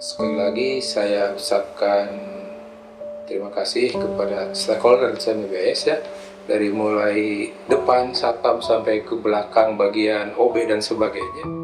Sekali lagi saya ucapkan terima kasih kepada stakeholder CMBS ya, dari mulai depan satpam sampai ke belakang bagian OB dan sebagainya.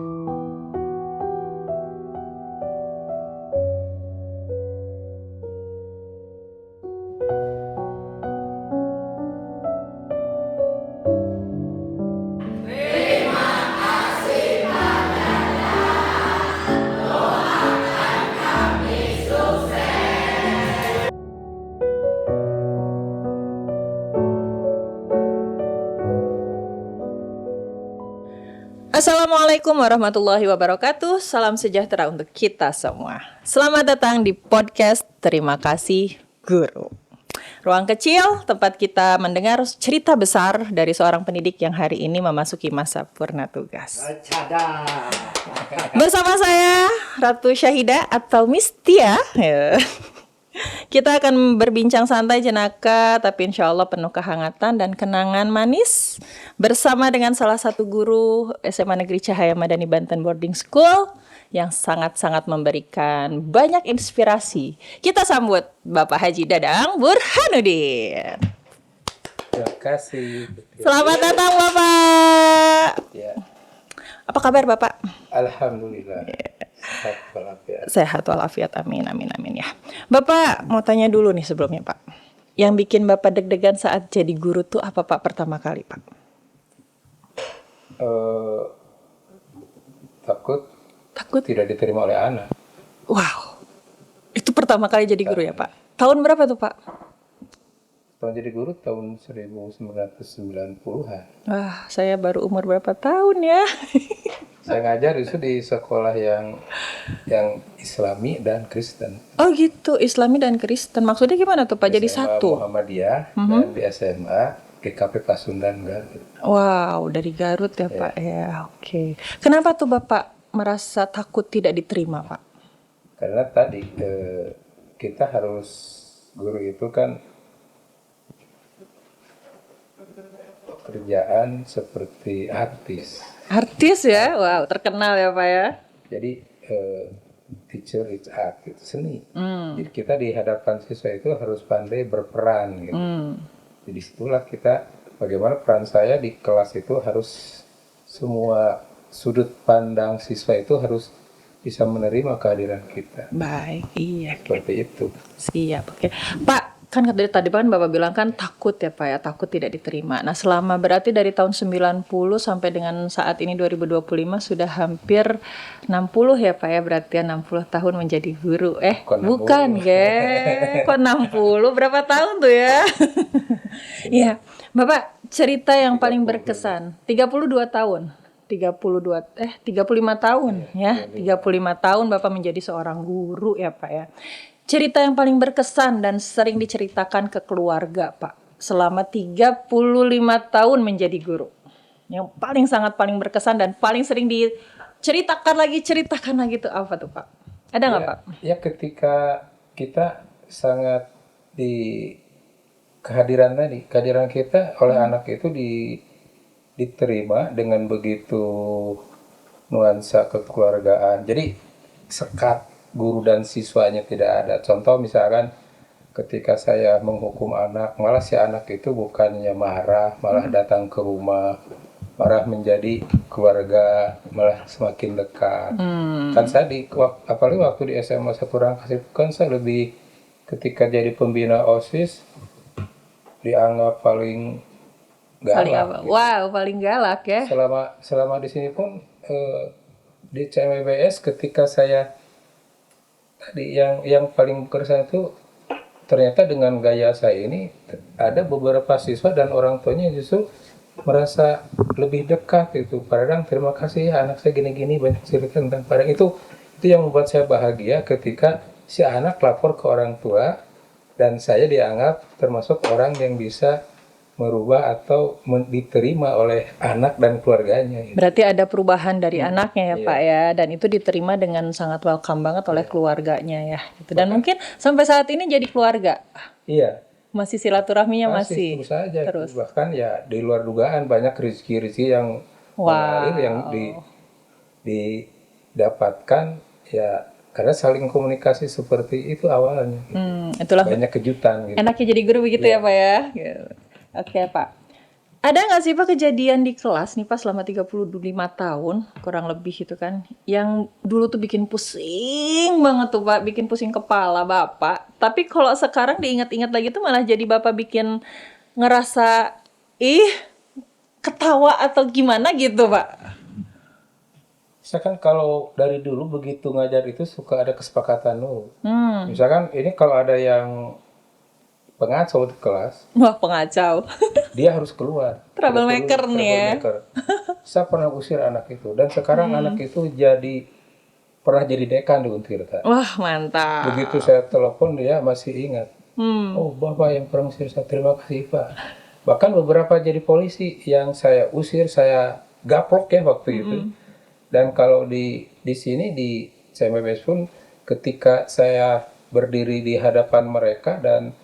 Assalamualaikum warahmatullahi wabarakatuh. Salam sejahtera untuk kita semua. Selamat datang di podcast Terima Kasih Guru. Ruang kecil tempat kita mendengar cerita besar dari seorang pendidik yang hari ini memasuki masa purna tugas. Bersama saya Ratu Syahida atau Miss Tia. Kita akan berbincang santai jenaka, tapi insya Allah penuh kehangatan dan kenangan manis bersama dengan salah satu guru SMA Negeri Cahaya Madani Banten Boarding School yang sangat-sangat memberikan banyak inspirasi. Kita sambut Bapak Haji Dadang Burhanuddin. Terima kasih. Selamat datang Bapak. Ya. Apa kabar Bapak? Alhamdulillah. Sehat walafiat. Sehat walafiat, amin, amin, amin ya. Bapak mau tanya dulu nih sebelumnya Pak. Yang bikin Bapak deg-degan saat jadi guru tuh apa Pak pertama kali Pak? Takut tidak diterima oleh anak. Wow, itu pertama kali jadi guru ya Pak? Tahun berapa tuh Pak? Tahun jadi guru tahun 1990-an. Wah, saya baru umur berapa tahun ya? Saya ngajar itu di sekolah yang Islami dan Kristen. Oh gitu, Islami dan Kristen. Maksudnya gimana tuh Pak? Jadi SMA satu? Muhammadiyah dan di SMA GKP Pasundan Garut. Wow, dari Garut ya Pak ya, oke. Kenapa tuh Bapak merasa takut tidak diterima Pak? Karena tadi kita harus, guru itu kan pekerjaan seperti artis. Artis ya, wow terkenal ya Pak ya. Jadi teacher is art, itu seni. Jadi kita di hadapan siswa itu harus pandai berperan gitu. Jadi situlah kita, bagaimana peran saya di kelas itu harus semua sudut pandang siswa itu harus bisa menerima kehadiran kita. Baik, iya. Seperti itu. Siap, oke. Pak, kan dari tadi kan Bapak bilang kan takut ya Pak ya, takut tidak diterima. Nah selama berarti dari tahun 90 sampai dengan saat ini 2025 sudah hampir 60 ya Pak ya, berarti ya 60 tahun menjadi guru. Bukan kok 60, berapa tahun tuh ya? Iya, Bapak cerita yang paling berkesan, 32 tahun. 35 tahun ya, 35 tahun Bapak menjadi seorang guru ya Pak ya. Cerita yang paling berkesan dan sering diceritakan ke keluarga Pak selama 35 tahun menjadi guru. Yang paling berkesan dan paling sering ceritakan lagi itu apa tuh Pak? Ada nggak Pak? Ya ketika kita sangat kehadiran kita oleh anak itu diterima dengan begitu nuansa kekeluargaan. Jadi sekat guru dan siswanya tidak ada. Contoh misalkan ketika saya menghukum anak, malah si anak itu bukannya marah, malah datang ke rumah, malah menjadi keluarga, malah semakin dekat. Kan saya apalagi waktu di SMA Satu Rangkas itu kan saya lebih, ketika jadi pembina OSIS dianggap paling galak. Wow, paling galak ya. Selama di sini pun di CMBS ketika saya tadi yang paling berkesan itu ternyata dengan gaya saya ini ada beberapa siswa dan orang tuanya justru merasa lebih dekat itu. Padang, terima kasih ya anak saya gini-gini banyak cerita tentang Padang. Itu yang membuat saya bahagia ketika si anak lapor ke orang tua dan saya dianggap termasuk orang yang bisa merubah atau diterima oleh anak dan keluarganya. Gitu. Berarti ada perubahan dari anaknya ya Pak ya, dan itu diterima dengan sangat welcome banget oleh keluarganya ya. Gitu. Dan mungkin sampai saat ini jadi keluarga. Iya. Masih silaturahminya masih terus saja. Bahkan ya di luar dugaan banyak rezeki yang mengalir yang didapatkan ya karena saling komunikasi seperti itu awalnya. Itulah Banyak kejutan gitu. enaknya jadi guru begitu ya Pak ya. Gitu. Oke Pak. Ada nggak sih Pak kejadian di kelas nih Pak selama 35 tahun kurang lebih itu kan yang dulu tuh bikin pusing banget tuh Pak, bikin pusing kepala Bapak. Tapi kalau sekarang diingat-ingat lagi tuh malah jadi Bapak bikin ngerasa ketawa atau gimana gitu Pak. Misalkan kalau dari dulu begitu ngajar itu suka ada kesepakatan dulu. Hmm. Misalkan ini kalau ada yang pengacau di kelas, Wah pengacau. dia harus keluar. Troublemaker nih ya. Troublemaker. Saya pernah usir anak itu dan sekarang anak itu pernah jadi dekan di Untirta. Wah mantap. Begitu saya telepon dia masih ingat. Hmm. Oh Bapak yang pernah usir saya, terima kasih Pak. Bahkan beberapa jadi polisi yang saya usir, saya gaplok ya waktu itu. Dan kalau di sini di CMBS pun ketika saya berdiri di hadapan mereka dan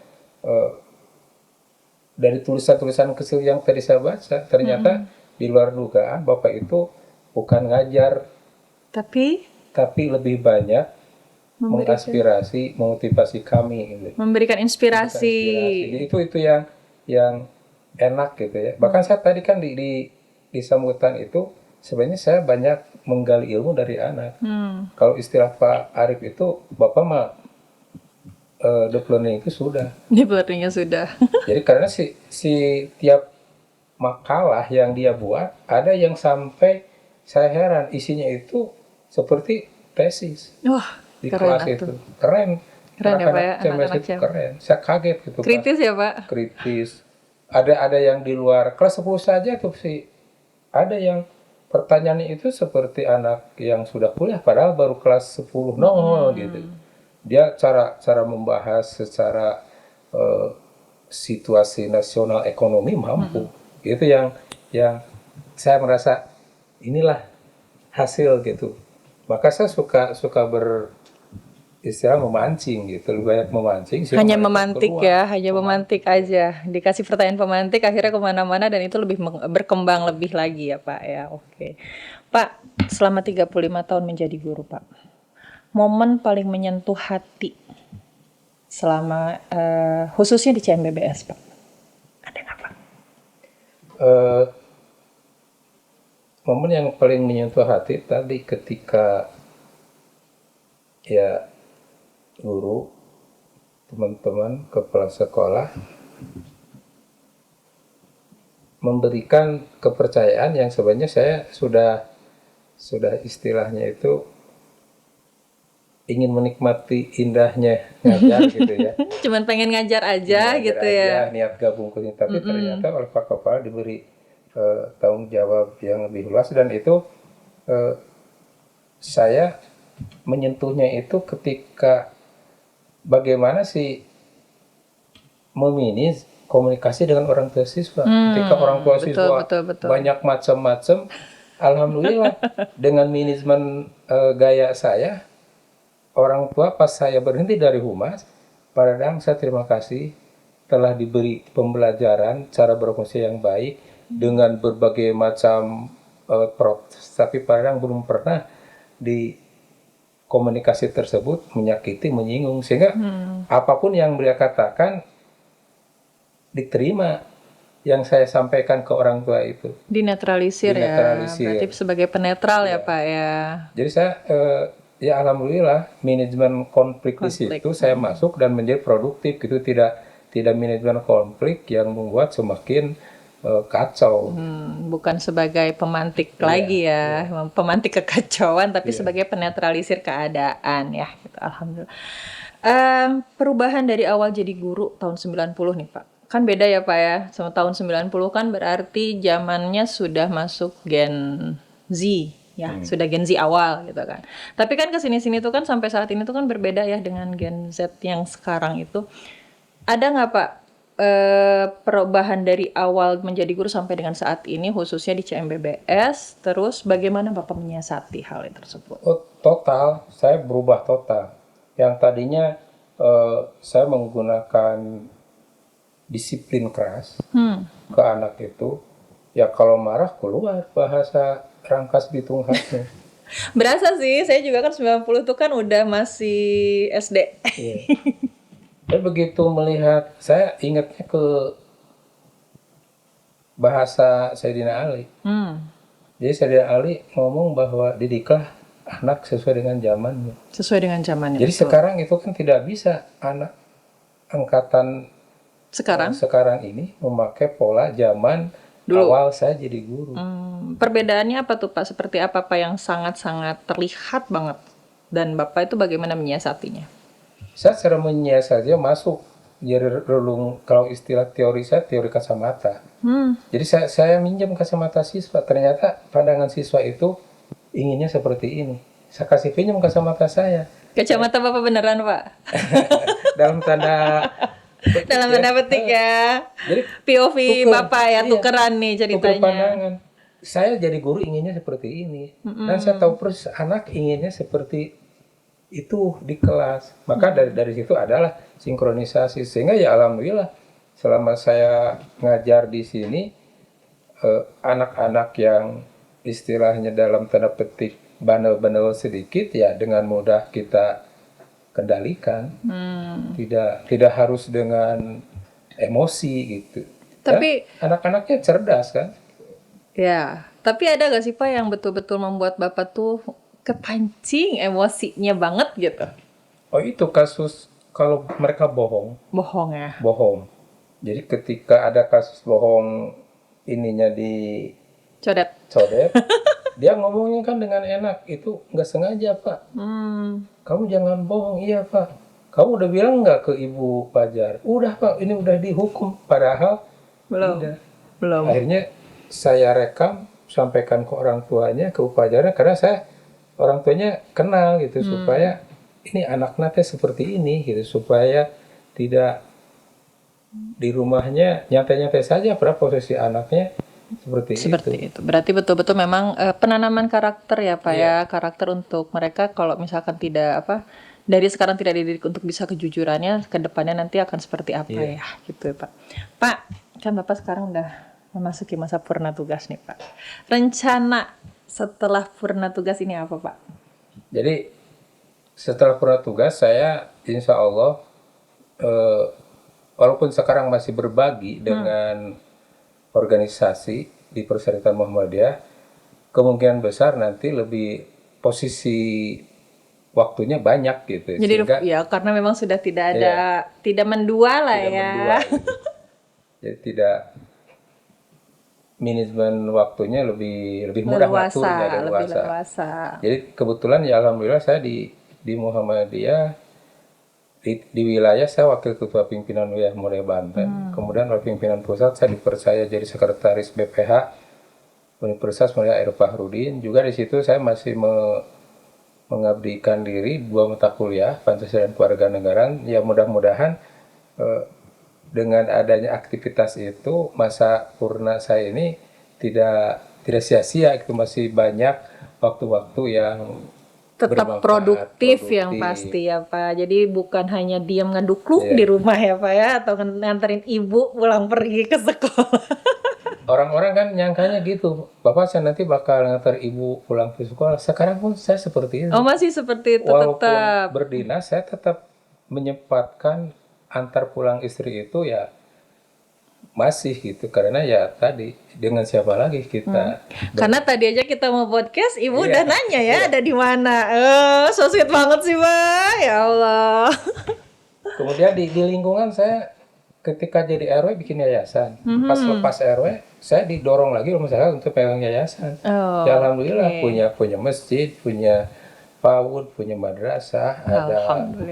dari tulisan-tulisan kecil yang tadi saya baca, ternyata di luar dugaan Bapak itu bukan ngajar, tapi lebih banyak mengaspirasi, memotivasi kami gitu. Memberikan inspirasi. Jadi itu yang enak gitu ya. Bahkan saya tadi kan di sambutan itu sebenarnya saya banyak menggali ilmu dari anak. Kalau istilah Pak Arief itu, Bapak mah deep learning itu sudah. Deep learningnya sudah. Jadi karena si tiap makalah yang dia buat, ada yang sampai saya heran isinya itu seperti tesis Wah, di keren kelas itu. itu. Keren. Keren ya Pak ya, CMS anak-anak itu keren. Saya kaget gitu Pak. Kritis ya Pak? Kritis. Ada yang di luar kelas 10 saja tuh sih. Ada yang pertanyaannya itu seperti anak yang sudah kuliah padahal baru kelas 10 gitu. Dia cara membahas secara situasi nasional ekonomi mampu. Itu yang saya merasa inilah hasil gitu. Maka saya suka istilah memancing gitu, lebih banyak memancing. Hanya memantik ya, hanya memantik aja. Dikasih pertanyaan pemantik, akhirnya kemana-mana dan itu lebih berkembang lebih lagi ya Pak ya. Oke. Pak, selama 35 tahun menjadi guru Pak, momen paling menyentuh hati selama khususnya di CMBBS Pak, ada nggak Pak? Momen yang paling menyentuh hati tadi ketika ya guru, teman-teman, kepala sekolah memberikan kepercayaan yang sebenarnya saya sudah istilahnya itu ingin menikmati indahnya ngajar gitu ya. Cuman pengen ngajar aja gitu ya. Niat gabung ke sini, tapi ternyata oleh Pak Kepala diberi tanggung jawab yang lebih luas dan itu saya menyentuhnya itu ketika bagaimana sih meminis komunikasi dengan orang tua siswa. Ketika orang tua siswa betul. banyak macam-macam, alhamdulillah dengan manajemen gaya saya, orang tua pas saya berhenti dari humas, Padahal saya terima kasih telah diberi pembelajaran cara berfungsi yang baik dengan berbagai macam proses, tapi Padang belum pernah di komunikasi tersebut menyakiti, menyinggung, sehingga apapun yang beliau katakan diterima yang saya sampaikan ke orang tua itu. Dinetralisir ya, berarti sebagai penetral ya Pak ya. Jadi saya ya alhamdulillah manajemen konflik di situ saya masuk dan menjadi produktif gitu, tidak manajemen konflik yang membuat semakin kacau. Bukan sebagai pemantik lagi ya, pemantik kekacauan, tapi sebagai penetralisir keadaan ya. Gitu. Alhamdulillah. Perubahan dari awal jadi guru tahun 90 nih Pak. Kan beda ya Pak ya, sama tahun 90 kan berarti zamannya sudah masuk Gen Z ya, sudah Gen Z awal gitu kan. Tapi kan kesini-sini tuh kan sampai saat ini tuh kan berbeda ya dengan Gen Z yang sekarang itu. Ada nggak Pak perubahan dari awal menjadi guru sampai dengan saat ini khususnya di CMBBS, terus bagaimana Bapak menyiasati hal tersebut? Oh, total, saya berubah total. Yang tadinya saya menggunakan disiplin keras ke anak itu, ya kalau marah keluar bahasa rangkas bitung khasnya. Berasa sih, saya juga kan 90 tuh kan udah masih SD. Iya. Tapi begitu melihat, saya ingatnya ke bahasa Sayyidina Ali. Jadi Sayyidina Ali ngomong bahwa didiklah anak sesuai dengan zamannya. Sesuai dengan zamannya. Jadi sekarang itu kan tidak bisa anak angkatan Sekarang ini memakai pola zaman Dulu. awal saya jadi guru. Perbedaannya apa tuh Pak? Seperti apa Pak yang sangat-sangat terlihat banget? Dan Bapak itu bagaimana menyiasatinya? Saya secara menyiasatnya masuk jadi relung, kalau istilah teori saya teori kacamata. Jadi saya minjam kacamata siswa, ternyata pandangan siswa itu inginnya seperti ini. Saya kasih pinjam kacamata saya. Kacamata Bapak beneran Pak? Dalam tanda petik Dalam ya. tanda petik ya. Jadi POV tuker, Bapak ya, iya, tukeran nih tukar ceritanya. pandangan. Saya jadi guru inginnya seperti ini. Dan saya tahu persis anak inginnya seperti itu di kelas. Maka dari situ adalah sinkronisasi. Sehingga ya alhamdulillah selama saya ngajar di sini, anak-anak yang istilahnya dalam tanda petik bandel-bandel sedikit ya dengan mudah kita kendalikan. Tidak harus dengan emosi gitu. Tapi anak-anaknya cerdas kan. ya, tapi ada gak sih Pak yang betul-betul membuat Bapak tuh kepancing emosinya banget gitu? Oh itu kasus kalau mereka bohong. Bohong ya. Bohong. Jadi ketika ada kasus bohong ininya Codet. dicodet, dia ngomongnya kan dengan enak, itu nggak sengaja Pak. Kamu jangan bohong, iya Pak. Kamu udah bilang nggak ke Ibu Fajar? Udah Pak, ini udah dihukum. Padahal Belum. tidak. Belum. Akhirnya saya rekam, sampaikan ke orang tuanya, ke Ibu Fajarnya, karena saya orang tuanya kenal gitu, supaya ini anak nanti seperti ini gitu, supaya tidak di rumahnya nyantai-nyantai saja pada posisi anaknya seperti itu. itu. Berarti betul-betul memang penanaman karakter ya Pak Iya. ya, karakter untuk mereka kalau misalkan tidak dari sekarang tidak dididik untuk bisa kejujurannya, ke depannya nanti akan seperti apa ya, gitu ya Pak. Pak, kan Bapak sekarang udah memasuki masa purna tugas nih Pak. Rencana setelah purna tugas ini apa Pak? Jadi setelah purna tugas saya insya Allah walaupun sekarang masih berbagi dengan organisasi di Perserikatan Muhammadiyah, kemungkinan besar nanti lebih posisi waktunya banyak gitu. Jadi Sehingga ya karena memang sudah tidak ada, tidak mendua lah tidak ya. mendua, gitu. Jadi tidak manajemen waktunya lebih mudah ngaturnya, Lebih leluasa. Jadi kebetulan ya alhamdulillah saya di Muhammadiyah di wilayah saya wakil ketua pimpinan wilayah Mulia Banten. Kemudian oleh pimpinan pusat saya dipercaya jadi sekretaris BPH Universitas Mulia Air Fahrudin. Juga di situ saya masih mengabdikan diri 2 mata kuliah Pancasila dan Kewarganegaraan. Ya mudah-mudahan dengan adanya aktivitas itu masa purna saya ini tidak sia-sia, itu masih banyak waktu-waktu yang Tetap produktif yang pasti ya Pak. Jadi bukan hanya diam ngedukluk di rumah ya Pak ya, atau nganterin ibu pulang pergi ke sekolah. Orang-orang kan nyangkanya gitu, Bapak saya nanti bakal nganter ibu pulang ke sekolah. Sekarang pun saya seperti itu. Oh masih seperti itu Walaupun tetap. berdinas, saya tetap menyempatkan antar pulang istri itu ya masih gitu, karena ya tadi dengan siapa lagi kita. Karena tadi aja kita mau podcast, ibu udah nanya ya ada di mana. So sweet banget sih Pak, ya Allah. Kemudian di lingkungan saya ketika jadi RW bikin yayasan. Pas lepas RW, saya didorong lagi oleh masyarakat untuk pegang yayasan. Ya alhamdulillah punya masjid, punya PAUD, punya madrasah, ada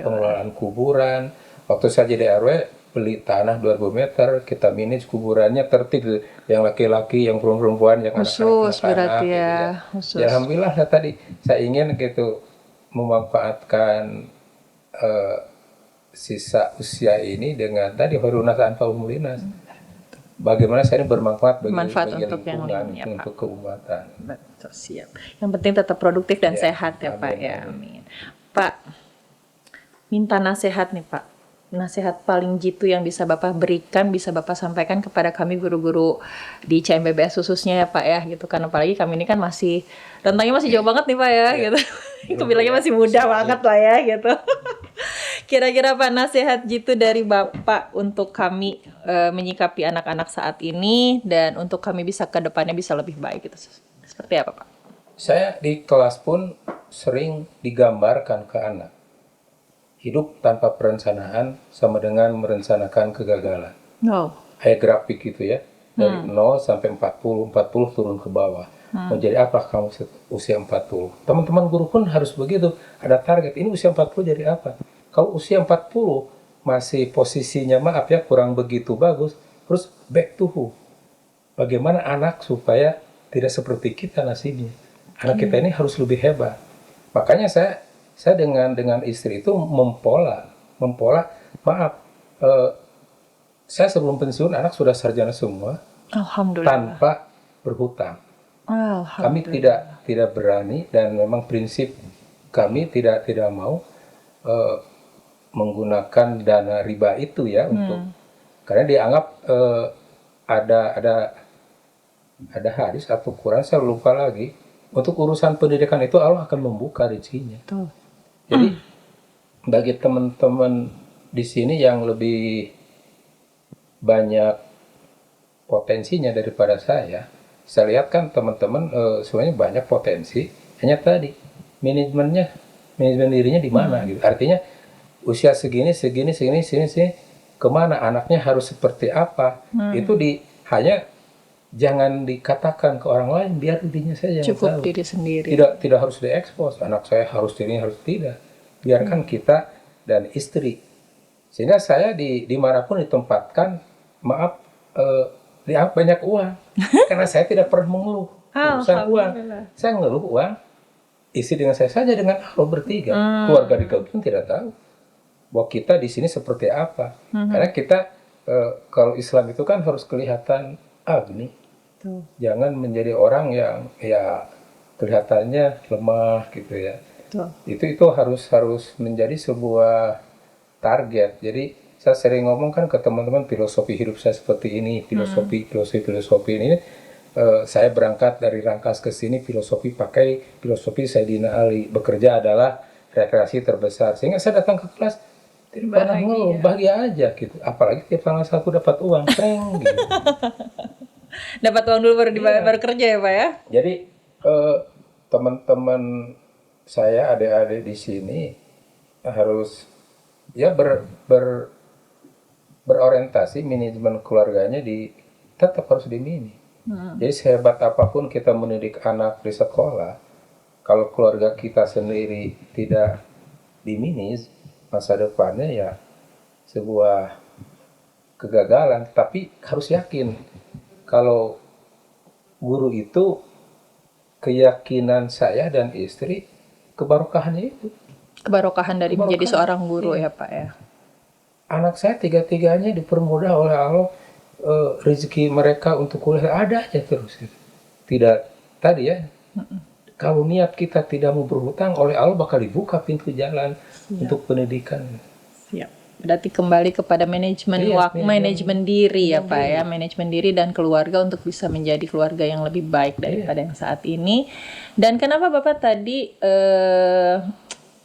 pengelolaan kuburan. Waktu saya jadi RW beli tanah 2000 meter, kita manage kuburannya tertib, yang laki-laki, yang perempuan, yang khusus berarti gitu ya. Khusus. Ya alhamdulillah tadi saya ingin gitu memanfaatkan sisa usia ini dengan tadi Horunas Anfa Umulinas. Bagaimana saya ini bermanfaat bagi untuk yang lingkungan, lainnya, untuk keumatan. Betul, siap. Yang penting tetap produktif dan sehat ya Pak ya. Amin. Pak, minta nasihat nih Pak nasihat paling jitu yang bisa Bapak berikan, bisa Bapak sampaikan kepada kami guru-guru di CMBBS khususnya ya Pak ya gitu kan, apalagi kami ini kan masih rentangnya masih jauh banget nih Pak ya gitu. Kebilangnya masih muda banget lah ya gitu. Kira-kira Pak nasihat jitu dari Bapak untuk kami menyikapi anak-anak saat ini dan untuk kami bisa ke depannya bisa lebih baik gitu. Seperti apa Pak? Saya di kelas pun sering digambarkan ke anak. Hidup tanpa perencanaan sama dengan merencanakan kegagalan. No. Kayak grafik gitu ya. Dari 0 sampai 40 turun ke bawah. Mau jadi apa kamu usia 40? Teman-teman guru pun harus begitu. Ada target, ini usia 40 jadi apa? Kalau usia 40 masih posisinya maaf ya kurang begitu bagus, terus back to who? Bagaimana anak supaya tidak seperti kita nasibnya? Anak kita ini harus lebih hebat. Makanya saya dengan istri itu mempola. Maaf, saya sebelum pensiun anak sudah sarjana semua, Alhamdulillah. tanpa berhutang. Kami tidak berani dan memang prinsip kami tidak mau menggunakan dana riba itu ya untuk karena dianggap ada hadis atau Quran saya lupa lagi, untuk urusan pendidikan itu Allah akan membuka rezekinya. Jadi bagi teman-teman di sini yang lebih banyak potensinya daripada saya lihat kan teman-teman sebenarnya banyak potensi, hanya tadi manajemen dirinya di mana gitu. Artinya usia segini kemana anaknya harus seperti apa, itu hanya jangan dikatakan ke orang lain, biar dirinya saja yang Cukup tahu. diri sendiri. Tidak harus diekspos, anak saya harus ini harus tidak. Biarkan kita dan istri. Sehingga saya dimanapun ditempatkan, maaf, dianggap banyak uang. Karena saya tidak pernah mengeluh urusan uang. Saya ngeluh uang, isi dengan saya saja dengan Allah bertiga. Keluarga di pun tidak tahu bahwa kita di sini seperti apa. Karena kita kalau Islam itu kan harus kelihatan agni. Jangan menjadi orang yang ya kelihatannya lemah gitu ya. Itu harus menjadi sebuah target. Jadi saya sering ngomong kan ke teman-teman, filosofi hidup saya seperti ini, filosofi ini. Saya berangkat dari Rangkas ke sini, filosofi Sayyidina Ali, bekerja adalah rekreasi terbesar. Sehingga saya datang ke kelas tidak pernah ngeluh, bahagia aja gitu. Apalagi tiap tanggal 1 dapat uang, gitu. Dapat uang dulu baru kerja ya Pak ya? Jadi teman-teman saya, adik-adik di sini harus ya berorientasi manajemen keluarganya tetap harus dimini. Jadi sehebat apapun kita mendidik anak di sekolah, kalau keluarga kita sendiri tidak diminis, masa depannya ya sebuah kegagalan. Tapi harus yakin kalau guru itu keyakinan saya dan istri, kebarokahannya itu. Kebarokahan dari menjadi seorang guru ya Pak ya. Anak saya tiga-tiganya dipermudah oleh Allah, rezeki mereka untuk kuliah ada aja terus. Tidak tadi ya. Kalau niat kita tidak mau berhutang, oleh Allah bakal dibuka pintu jalan untuk pendidikan. Siap. Berarti kembali kepada manajemen manajemen diri ya Pak ya, manajemen diri dan keluarga untuk bisa menjadi keluarga yang lebih baik daripada yang saat ini. Dan kenapa Bapak tadi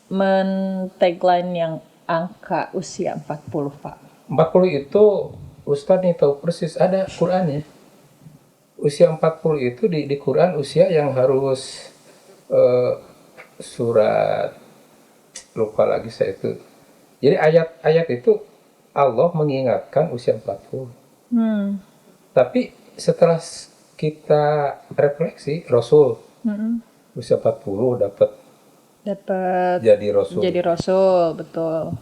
men-tagline yang angka usia 40 Pak? 40 itu Ustadz nih tahu persis, ada Qurannya. Usia 40 itu di Quran usia yang harus surat lupa lagi saya itu. Jadi ayat itu Allah mengingatkan usia 40. Tapi setelah kita refleksi, Rasul usia 40 dapat jadi Rasul. Jadi Rasul, betul.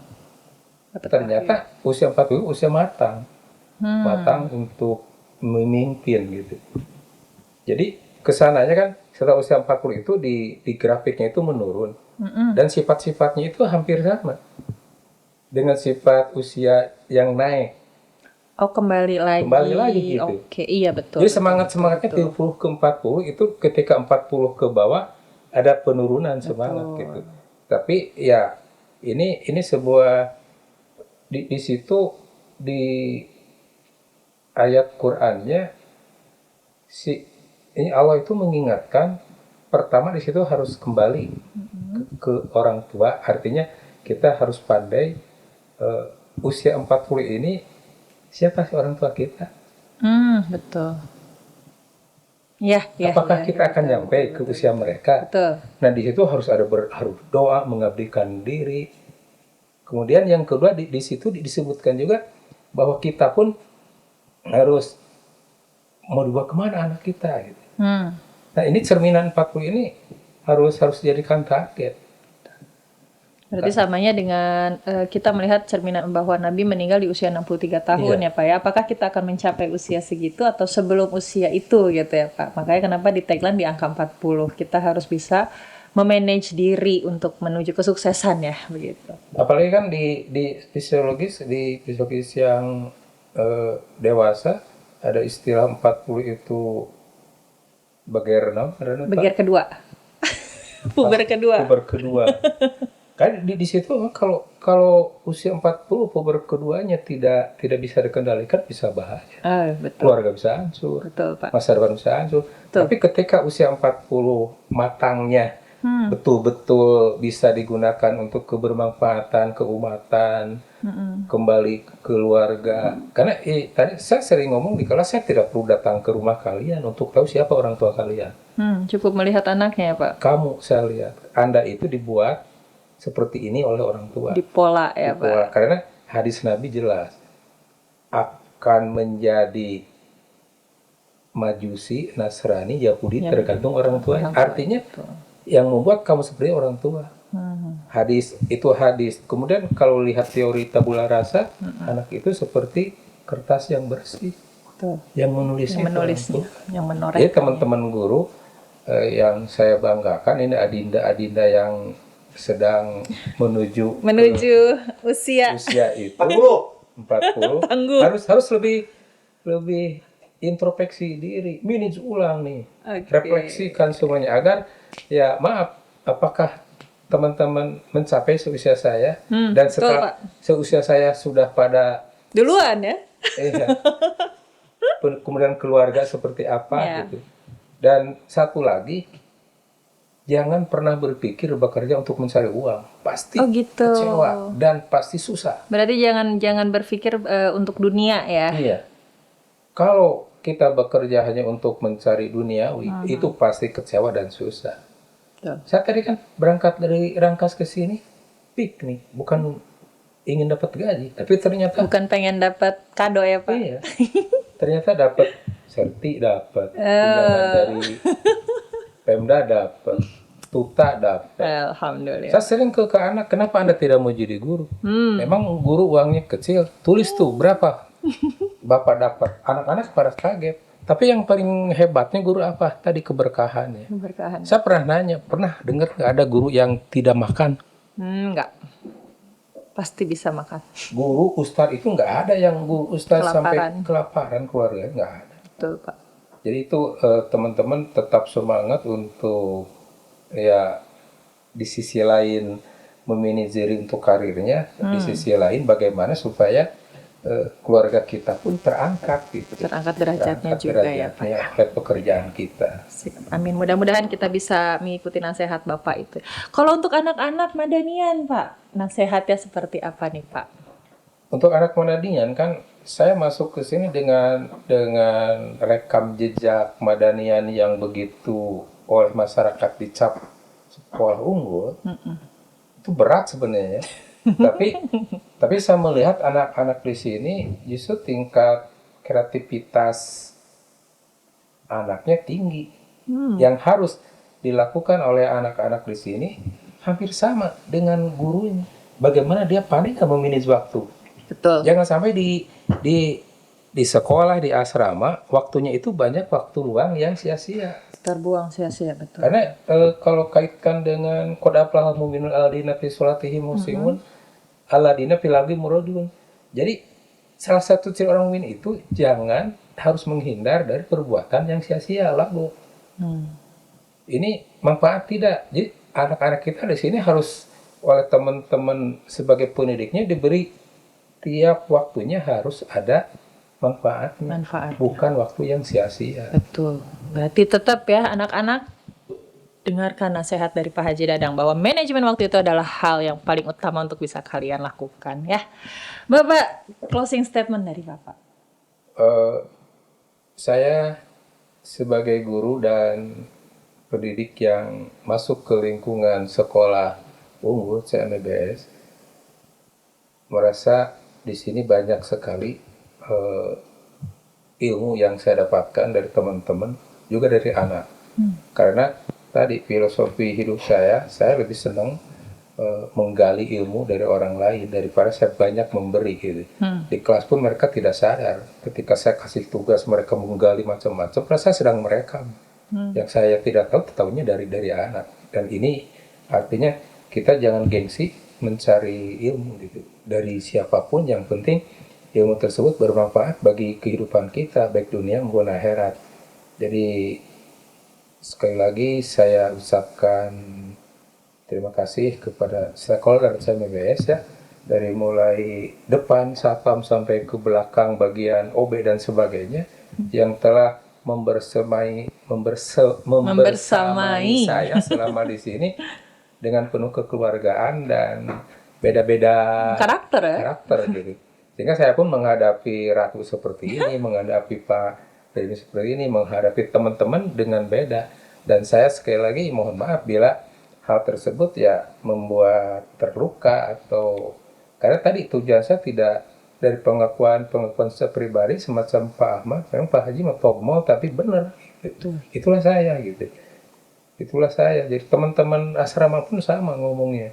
Ternyata usia 40 usia matang. Matang untuk memimpin gitu. Jadi kesananya kan setelah usia 40 itu di grafiknya itu menurun. Dan sifat-sifatnya itu hampir sama dengan sifat usia yang naik. Oh, kembali lagi gitu. Oke, iya betul. Jadi semangatnya 30 ke 40 itu ketika 40 ke bawah ada penurunan semangat gitu. Tapi ya ini sebuah di situ di ayat Qur'annya si ini Allah itu mengingatkan pertama di situ harus kembali ke orang tua, artinya kita harus pandai usia 40 ini siapa sih orang tua kita? Betul. Ya, Apakah kita akan nyampe ke usia mereka? Betul. Nah di situ harus ada harus doa, mengabdikan diri. Kemudian yang kedua di situ disebutkan juga bahwa kita pun harus mau dibawa kemana anak kita gitu. Nah ini cerminan 40 ini harus dijadikan target. Berarti samanya dengan kita melihat cerminan bahwa Nabi meninggal di usia 63 tahun ya Pak ya. Apakah kita akan mencapai usia segitu atau sebelum usia itu gitu ya Pak. Makanya kenapa di tagline di angka 40. Kita harus bisa memanage diri untuk menuju kesuksesan ya begitu. Apalagi kan di fisiologis yang dewasa ada istilah 40 itu beger kedua. Puber kedua. Kan di situ kalau usia 40 puber keduanya tidak bisa dikendalikan bisa bahaya. Betul. Keluarga bisa hancur. Betul, Pak. Masa depan bisa hancur. Betul. Tapi ketika usia 40 matangnya betul-betul bisa digunakan untuk kebermanfaatan, keumatan, kembali ke keluarga. Karena tadi saya sering ngomong di kelas, saya tidak perlu datang ke rumah kalian untuk tahu siapa orang tua kalian. Cukup melihat anaknya ya Pak. Kamu saya lihat, Anda itu dibuat seperti ini oleh orang tua. Dipola ya Pak. Karena hadis Nabi jelas akan menjadi Majusi, Nasrani, Yahudi tergantung orang tua. Artinya yang membuat kamu seperti orang tua. Hadis. Kemudian kalau lihat teori tabula rasa, anak itu seperti kertas yang bersih. Betul. Yang menulisnya. Yang menorehkan. Jadi teman-teman guru yang saya banggakan ini adinda yang sedang menuju usia itu 40 harus lebih introspeksi diri, manage ulang nih, refleksikan semuanya agar ya maaf apakah teman-teman mencapai seusia saya dan setelah seusia saya sudah pada duluan ya, kemudian keluarga seperti apa gitu. Dan satu lagi, jangan pernah berpikir bekerja untuk mencari uang. Pasti kecewa dan pasti susah. Berarti jangan berpikir untuk dunia ya. Iya. Kalau kita bekerja hanya untuk mencari duniawi, itu pasti kecewa dan susah. Saya tadi kan berangkat dari Rangkas ke sini piknik, bukan ingin dapat gaji, tapi ternyata bukan pengen dapat kado ya Pak. Iya. Ternyata dapat serti, dapat pinjaman dari Pemda, dapat tuta, dapat. Alhamdulillah. Saya sering ke anak, kenapa Anda tidak mau jadi guru? Memang guru uangnya kecil, tulis tuh berapa Bapak dapat. Anak-anak pada kaget. Tapi yang paling hebatnya guru apa? Tadi keberkahan ya. Keberkahan. Saya pernah nanya, pernah dengar nggak ada guru yang tidak makan? Enggak. Pasti bisa makan. Guru ustadz itu nggak ada yang guru ustadz sampai kelaparan keluarga, nggak ada. Betul Pak. Jadi itu teman-teman tetap semangat untuk ya di sisi lain memanajeri untuk karirnya, di sisi lain bagaimana supaya keluarga kita pun terangkat gitu. Terangkat derajatnya juga ya Pak. Oleh pekerjaan kita. Amin. Mudah-mudahan kita bisa mengikuti nasihat Bapak itu. Kalau untuk anak-anak Madanian Pak, nasihatnya seperti apa nih Pak? Untuk anak Madanian kan saya masuk ke sini dengan rekam jejak Madanian yang begitu oleh masyarakat dicap sekolah unggul. Itu berat sebenarnya. Tapi saya melihat anak-anak di sini justru tingkat kreativitas anaknya tinggi. Yang harus dilakukan oleh anak-anak di sini hampir sama dengan gurunya. Bagaimana dia pandai memanage waktu. Betul. Jangan sampai di sekolah, di asrama, waktunya itu banyak waktu luang yang sia-sia. Terbuang sia-sia, betul. Karena kalau kaitkan dengan qad aflaha mu'minun alladzina fi sholatihim muhsinun alladzina fil ardi muradun. Jadi salah satu ciri orang mukmin itu jangan harus menghindar dari perbuatan yang sia-sia lagu. Ini manfaat tidak. Jadi anak-anak kita di sini harus oleh teman-teman sebagai pendidiknya diberi tiap waktunya harus ada manfaatnya, Manfaat. bukan waktu yang sia-sia. Betul. Berarti tetap ya anak-anak dengarkan nasihat dari Pak Haji Dadang bahwa manajemen waktu itu adalah hal yang paling utama untuk bisa kalian lakukan ya. Bapak, closing statement dari Bapak. Eh, saya sebagai guru dan pendidik yang masuk ke lingkungan sekolah unggul CMBS merasa di sini banyak sekali ilmu yang saya dapatkan dari teman-teman, juga dari anak. Karena tadi filosofi hidup saya lebih senang menggali ilmu dari orang lain daripada saya banyak memberi gitu. Di kelas pun mereka tidak sadar. Ketika saya kasih tugas mereka menggali macam-macam, karena saya sedang merekam. Yang saya tidak tahu, tahunya dari anak. Dan ini artinya kita jangan gengsi mencari ilmu gitu. Dari siapapun, yang penting ilmu tersebut bermanfaat bagi kehidupan kita, baik dunia maupun akhirat. Jadi sekali lagi saya ucapkan terima kasih kepada stakeholder CMBS ya, dari mulai depan satpam sampai ke belakang bagian OB dan sebagainya yang telah membersamai saya selama di sini dengan penuh kekeluargaan dan beda-beda karakter gitu. Sehingga saya pun menghadapi Ratu seperti ini, menghadapi Pak Denny seperti ini, menghadapi teman-teman dengan beda. Dan saya sekali lagi mohon maaf bila hal tersebut ya membuat terluka, atau karena tadi tujuan saya tidak dari pengakuan saya pribadi semacam Pak Ahmad, memang Pak Haji mah mau tapi benar. Itulah saya gitu. Itulah saya. Jadi teman-teman asrama pun sama ngomongnya.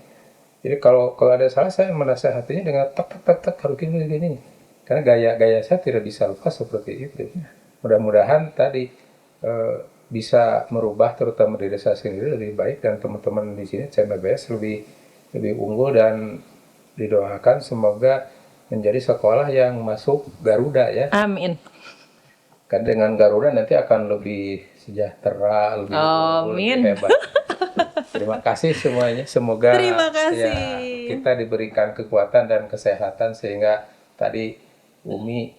Jadi kalau ada salah, saya menasehatinya dengan tak harus gini. Karena gaya saya tidak bisa lepas seperti itu. Mudah-mudahan tadi bisa merubah, terutama diri saya sendiri lebih baik, dan teman-teman di sini CMBS lebih unggul, dan didoakan semoga menjadi sekolah yang masuk Garuda ya. Amin. Kan dengan Garuda nanti akan lebih sejahtera, lebih unggul, lebih hebat. Terima kasih semuanya. Semoga ya, kita diberikan kekuatan dan kesehatan sehingga tadi Umi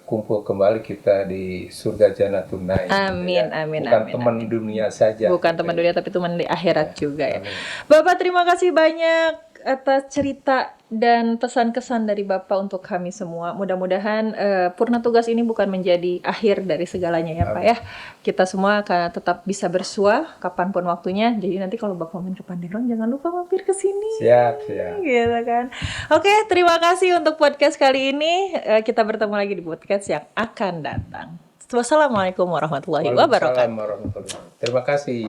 kumpul kembali kita di surga Jannatun Naim. Amin, ya. amin, Bukan amin, teman dunia saja. Bukan teman dunia, tapi teman di akhirat juga ya. Bapak, terima kasih banyak atas cerita dan pesan-kesan dari Bapak untuk kami semua. Mudah-mudahan purna tugas ini bukan menjadi akhir dari segalanya ya Pak ya. Kita semua akan tetap bisa bersua kapanpun waktunya. Jadi nanti kalau Bapak main ke Pandeglang, jangan lupa mampir ke sini. Siap. Gitu kan. Oke, terima kasih untuk podcast kali ini. Kita bertemu lagi di podcast yang akan datang. Wassalamualaikum warahmatullahi wabarakatuh. Terima kasih.